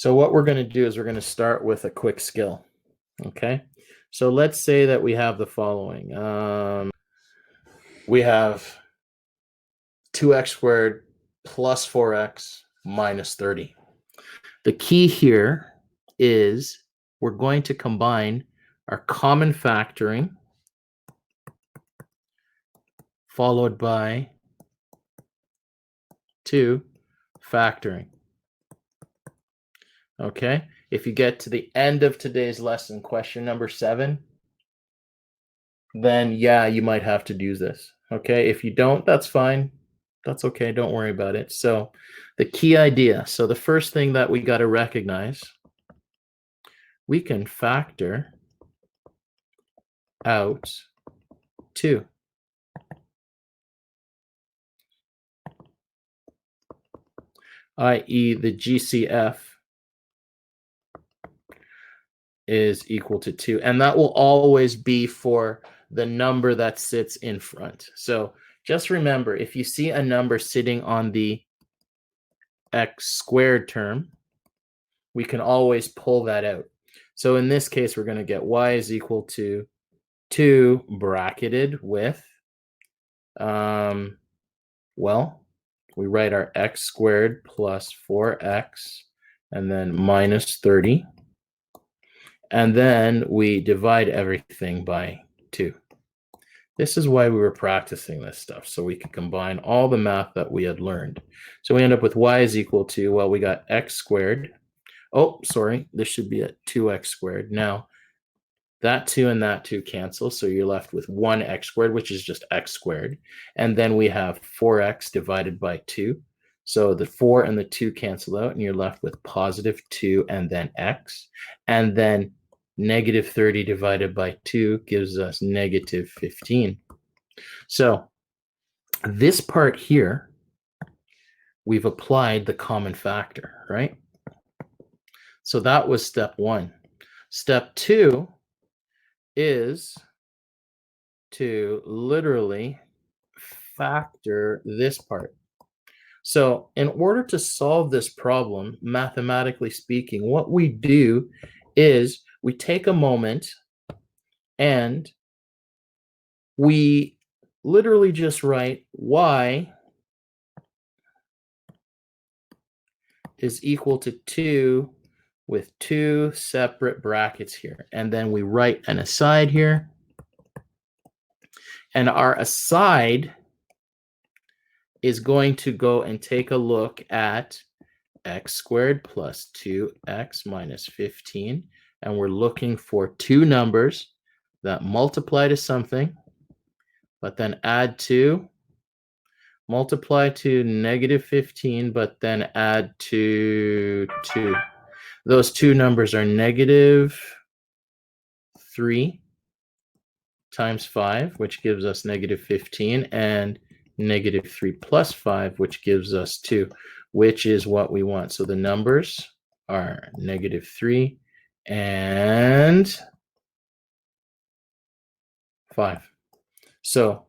So what we're going to do is we're going to start with a quick skill. Okay. So let's say that we have the following. We have 2x squared plus 4x minus 30. The key here is we're going to combine our common factoring followed by 2 factoring. Okay, if you get to the end of today's lesson, question number 7, then yeah, you might have to do this. Okay, if you don't, that's fine. That's okay, don't worry about it. So the key idea, so the first thing that we got to recognize, we can factor out 2. i.e. the GCF is equal to 2. And that will always be for the number that sits in front. So just remember, if you see a number sitting on the x squared term, we can always pull that out. So in this case, we're going to get y is equal to 2 bracketed with, well, we write our x squared plus 4x and then minus 30. And then we divide everything by 2. This is why we were practicing this stuff, so we could combine all the math that we had learned. So we end up with y is equal to, well, we got x squared. Oh, sorry, this should be at 2x squared. Now, that 2 and that 2 cancel, so you're left with 1x squared, which is just x squared. And then we have 4x divided by 2. So the 4 and the 2 cancel out, and you're left with positive 2 and then x. And then negative 30 divided by 2 gives us negative 15. So this part here, we've applied the common factor, right? So that was step 1. Step 2 is to literally factor this part. So in order to solve this problem, mathematically speaking, what we do is we take a moment and we literally just write y is equal to 2 with 2 separate brackets here. And then we write an aside here. And our aside is going to go and take a look at x squared plus 2x minus 15. And we're looking for 2 numbers that multiply to something, but then add to, multiply to negative 15, but then add to 2. Those 2 numbers are negative 3 times 5, which gives us negative 15, and negative 3 plus 5, which gives us 2, which is what we want. So the numbers are negative 3 and 5. So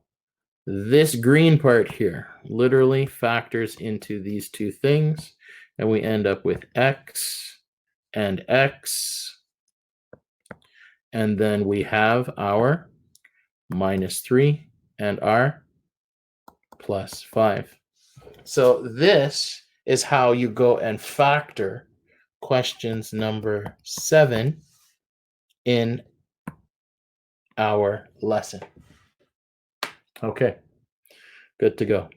this green part here literally factors into these 2 things, and we end up with x and x, and then we have our minus 3 and our plus 5. So this is how you go and factor questions number 7 in our lesson. Okay, good to go.